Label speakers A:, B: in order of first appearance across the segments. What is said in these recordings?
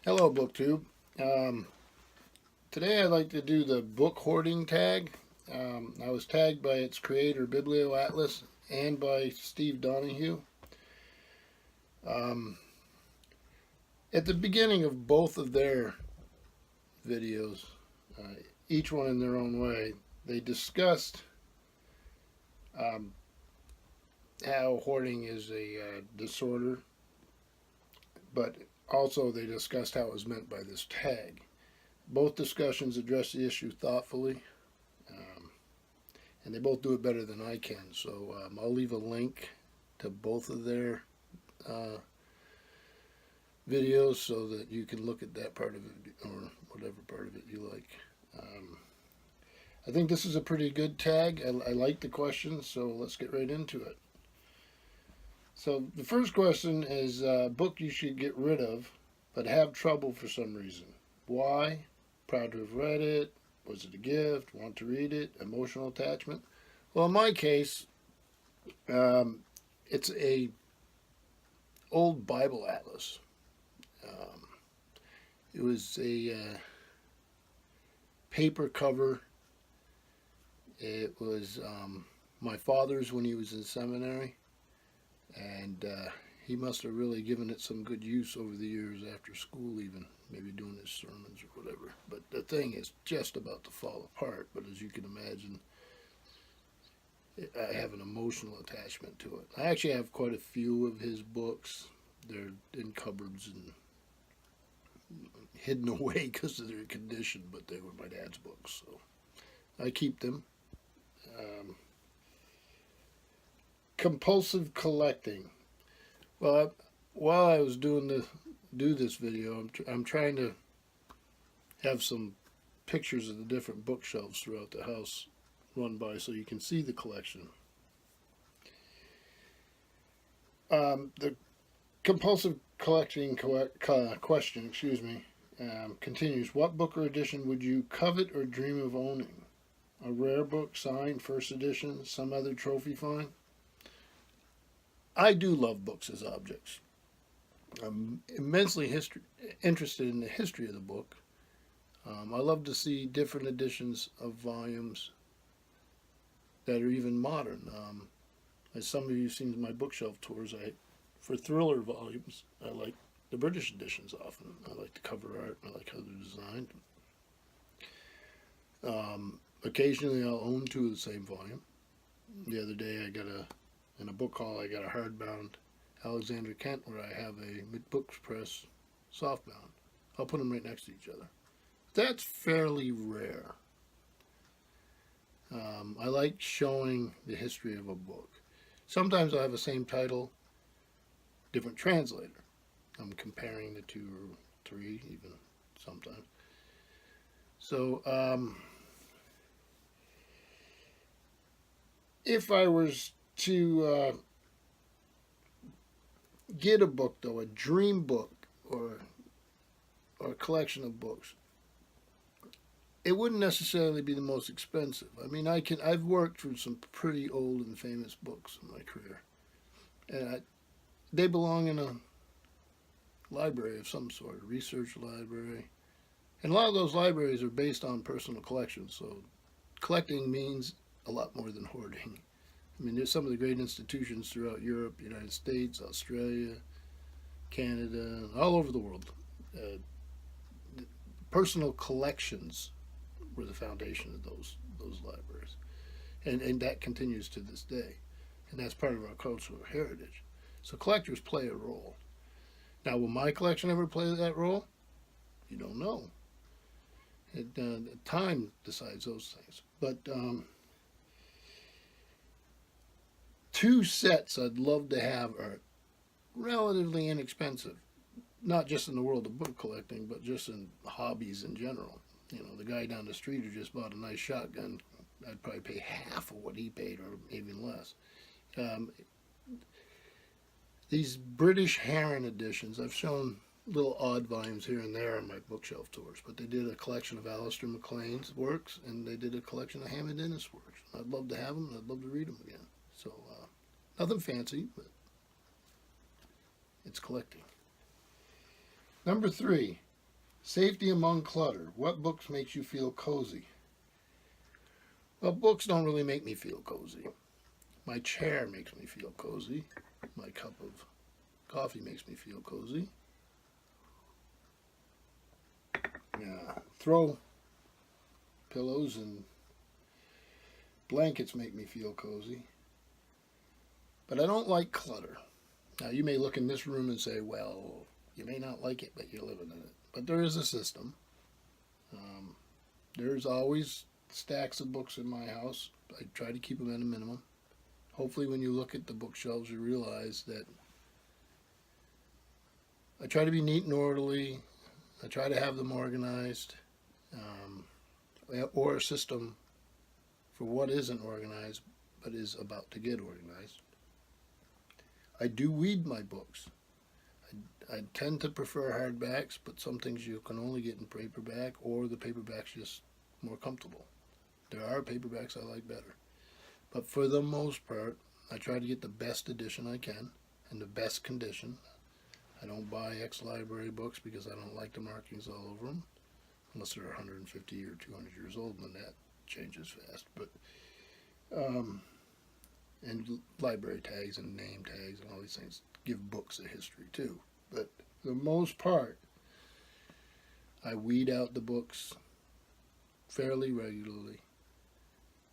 A: Hello, BookTube. Um, Today I'd like to do the Book Hoarding Tag. I was tagged by its creator, BiblioAtlas, and by Steve Donahue. Um, at the beginning of both of their videos, uh, each one in their own way, they discussed um, how hoarding is a disorder, but also they discussed how it was meant by this tag. Both discussions address the issue thoughtfully, um, and they both do it better than I can. So I'll leave a link to both of their uh, videos so that you can look at that part of it or whatever part of it you like. I think this is a pretty good tag. I like the questions, so let's get right into it. So the first question is a book you should get rid of, but have trouble for some reason. Why? Proud to have read it. Was it a gift? Want to read it? Emotional attachment? Well, in my case, um, it's a old Bible atlas. Um, it was a paper cover. It was my father's when he was in seminary, and he must have really given it some good use over the years after school, even maybe doing his sermons or whatever. But the thing is just about to fall apart. But as you can imagine, I have an emotional attachment to it. I actually have quite a few of his books. They're in cupboards and hidden away because of their condition, but they were my dad's books, so I keep them. Um, Compulsive collecting. Well, while I was do this video, I'm trying to have some pictures of the different bookshelves throughout the house run by so you can see the collection. The compulsive collecting question, continues. What book or edition would you covet or dream of owning? A rare book, signed, first edition, some other trophy find? I do love books as objects. I'm immensely interested in the history of the book. I love to see different editions of volumes that are even modern. As some of you have seen my bookshelf tours, for thriller volumes, I like the British editions often. I like the cover art. I like how they're designed. Occasionally, I'll own two of the same volume. The other day, in a book haul, I got a hardbound Alexander Kent where I have a Books Press softbound. I'll put them right next to each other. That's fairly rare. I like showing the history of a book. Sometimes I'll have the same title, different translator. I'm comparing the two or three even sometimes. So if I was to get a book, though, a dream book or a collection of books, it wouldn't necessarily be the most expensive. I mean, I've worked through some pretty old and famous books in my career, and they belong in a library of some sort, a research library. And a lot of those libraries are based on personal collections, so collecting means a lot more than hoarding. I mean, there's some of the great institutions throughout Europe, United States, Australia, Canada, all over the world. Personal collections were the foundation of those libraries, and that continues to this day, and that's part of our cultural heritage. So collectors play a role. Now, will my collection ever play that role? You don't know. Time decides those things. But two sets I'd love to have are relatively inexpensive, not just in the world of book collecting, but just in hobbies in general. You know, the guy down the street who just bought a nice shotgun, I'd probably pay half of what he paid or even less. These British Heron editions, I've shown little odd volumes here and there on my bookshelf tours, but they did a collection of Alistair MacLean's works, and they did a collection of Hammond Innes works. I'd love to have them, and I'd love to read them again. So, nothing fancy, but it's collecting. Number 3, Safety among clutter. What books makes you feel cozy? Well, books don't really make me feel cozy. My chair makes me feel cozy. My cup of coffee makes me feel cozy. Throw pillows and blankets make me feel cozy. But I don't like clutter. Now, you may look in this room and say, well, you may not like it, but you're living in it. But there is a system. There's always stacks of books in my house. I try to keep them at a minimum. Hopefully, when you look at the bookshelves, you realize that I try to be neat and orderly. I try to have them organized, or a system for what isn't organized but is about to get organized. I do weed my books. I tend to prefer hardbacks, but some things you can only get in paperback, or the paperback's just more comfortable. There are paperbacks I like better. But for the most part, I try to get the best edition I can in the best condition. I don't buy ex-library books because I don't like the markings all over them, unless they're 150 or 200 years old, and then that changes fast. But and library tags and name tags and all these things give books a history too. But for the most part, I weed out the books fairly regularly.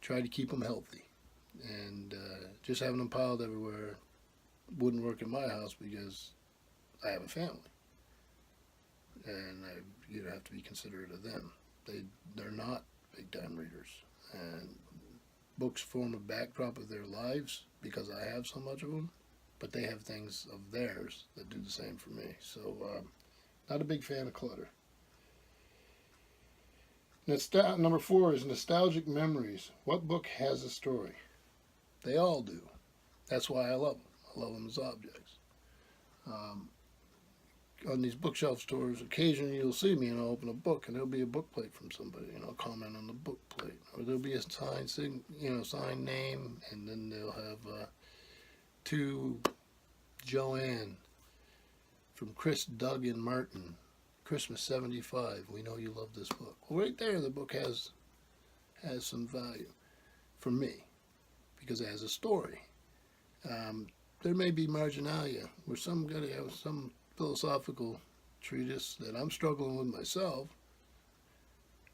A: Try to keep them healthy, and just having them piled everywhere wouldn't work in my house because I have a family, and you have to be considerate of them. They're not big time readers, and books form a backdrop of their lives because I have so much of them, but they have things of theirs that do the same for me. So, not a big fan of clutter. Number 4 is nostalgic memories. What book has a story? They all do. That's why I love them. I love them as objects. On these bookshelf stores, occasionally you'll see me and I'll open a book and there'll be a book plate from somebody and I'll comment on the book plate, or there'll be a signed name, and then they'll have to Joanne from Chris, Doug, and Martin, Christmas '75. We know you love this book. Well, right there, the book has some value for me because it has a story. There may be marginalia where somebody has some philosophical treatise that I'm struggling with myself,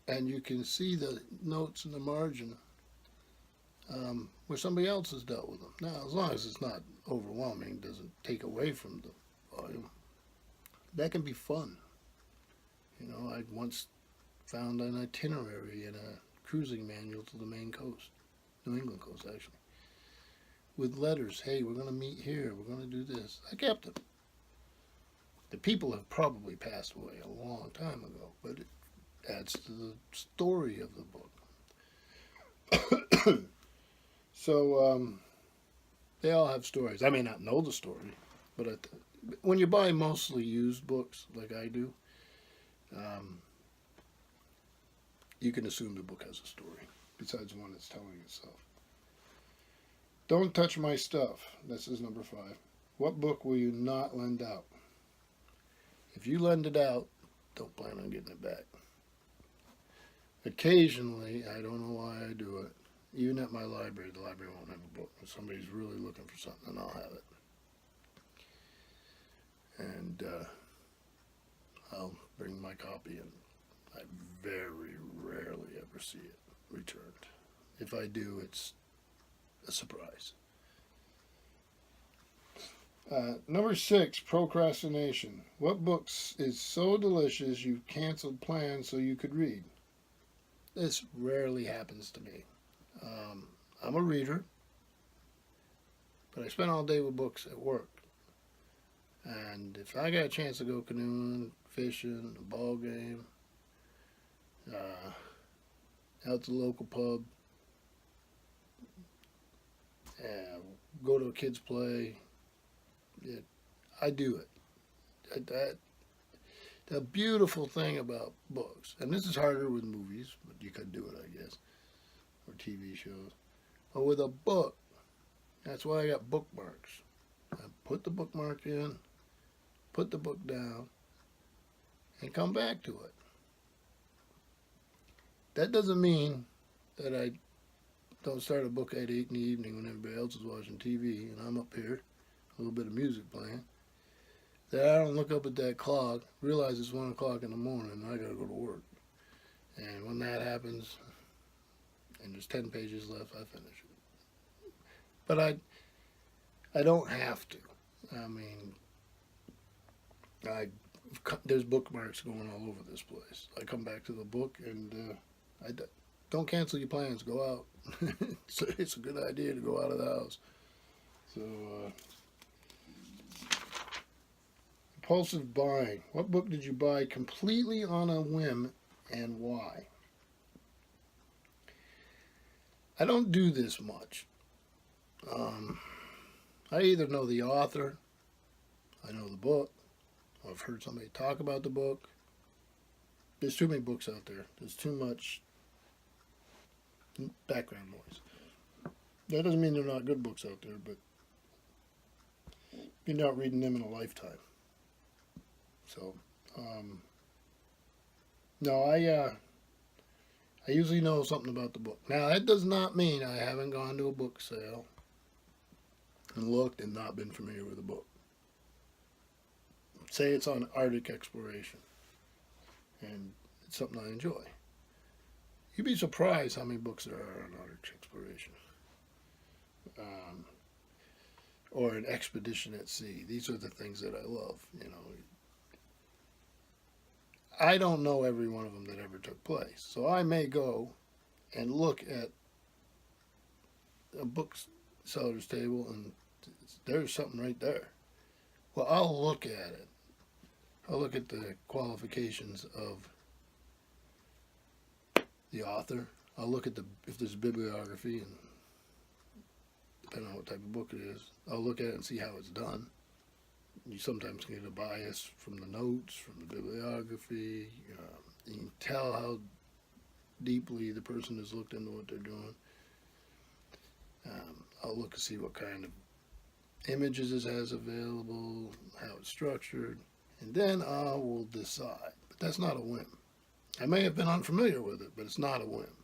A: and you can see the notes in the margin where somebody else has dealt with them. Now, as long as it's not overwhelming, doesn't take away from the volume, that can be fun. I once found an itinerary in a cruising manual to the Maine coast, New England coast actually, with letters. Hey, we're going to meet here. We're going to do this. I kept them. The people have probably passed away a long time ago, but it adds to the story of the book. So they all have stories. I may not know the story, but when you buy mostly used books like I do, you can assume the book has a story besides the one that's telling itself. Don't touch my stuff. This is number 5. What book will you not lend out? If you lend it out, don't plan on getting it back. Occasionally, I don't know why I do it, even at my library, the library won't have a book. If somebody's really looking for something, then I'll have it. And I'll bring my copy, and I very rarely ever see it returned. If I do, it's a surprise. Number 6, procrastination. What books is so delicious you've canceled plans so you could read? This rarely happens to me. I'm a reader, but I spend all day with books at work. And if I got a chance to go canoeing, fishing, a ball game, out to the local pub, go to a kid's play, I do it. The beautiful thing about books, and this is harder with movies, but you could do it, I guess, or TV shows. But with a book, that's why I got bookmarks. I put the bookmark in, put the book down, and come back to it. That doesn't mean that I don't start a book at 8 in the evening when everybody else is watching TV and I'm up here, a little bit of music playing. That I don't look up at that clock, realize it's 1 o'clock in the morning and I gotta go to work. And when that happens, and there's 10 pages left, I finish it. But I don't have to. I mean, there's bookmarks going all over this place. I come back to the book and don't cancel your plans. Go out. It's a good idea to go out of the house. So, Impulsive Buying. What book did you buy completely on a whim and why? I don't do this much. I either know the author, I know the book, or I've heard somebody talk about the book. There's too many books out there. There's too much background noise. That doesn't mean they're not good books out there, but you're not reading them in a lifetime. So, no, I usually know something about the book. Now, that does not mean I haven't gone to a book sale and looked and not been familiar with the book. Say it's on Arctic exploration, and it's something I enjoy. You'd be surprised how many books there are on Arctic exploration. Or an expedition at sea. These are the things that I love, you know. I don't know every one of them that ever took place. So I may go and look at a bookseller's table and there's something right there. Well, I'll look at it. I'll look at the qualifications of the author. I'll look at if there's bibliography, and depending on what type of book it is, I'll look at it and see how it's done. You sometimes can get a bias from the notes, from the bibliography. You can tell how deeply the person has looked into what they're doing. I'll look to see what kind of images it has available, how it's structured, and then I will decide. But that's not a whim. I may have been unfamiliar with it, but it's not a whim.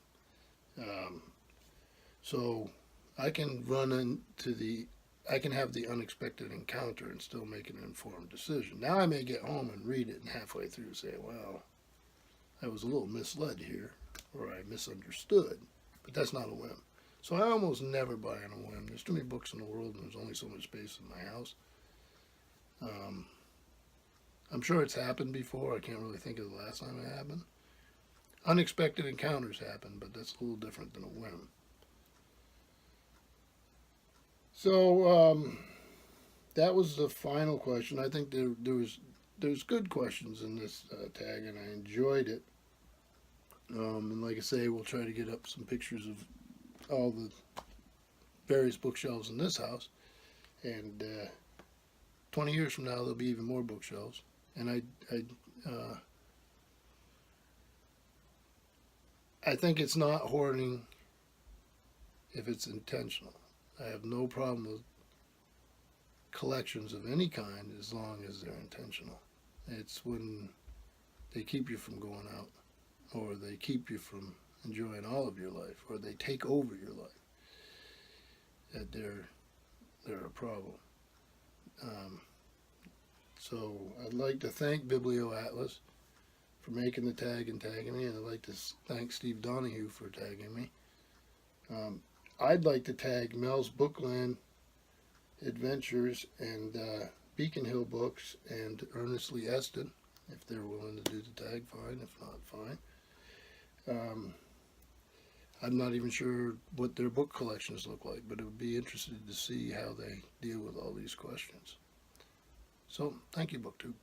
A: So I can I can have the unexpected encounter and still make an informed decision. Now I may get home and read it and halfway through say, well, I was a little misled here, or I misunderstood, but that's not a whim. So I almost never buy on a whim. There's too many books in the world and there's only so much space in my house. I'm sure it's happened before. I can't really think of the last time it happened. Unexpected encounters happen, but that's a little different than a whim. So that was the final question. I think there's good questions in this tag, and I enjoyed it. And like I say, we'll try to get up some pictures of all the various bookshelves in this house. And 20 years from now, there'll be even more bookshelves. And I think it's not hoarding if it's intentional. I have no problem with collections of any kind as long as they're intentional. It's when they keep you from going out, or they keep you from enjoying all of your life, or they take over your life, that they're a problem. So I'd like to thank BiblioAtlas for making the tag and tagging me, and I'd like to thank Steve Donahue for tagging me. I'd like to tag Mel's Bookland Adventures and Beacon Hill Books and Ernest Lee Eston. If they're willing to do the tag, fine. If not, fine. I'm not even sure what their book collections look like, but it would be interesting to see how they deal with all these questions. So, thank you, BookTube.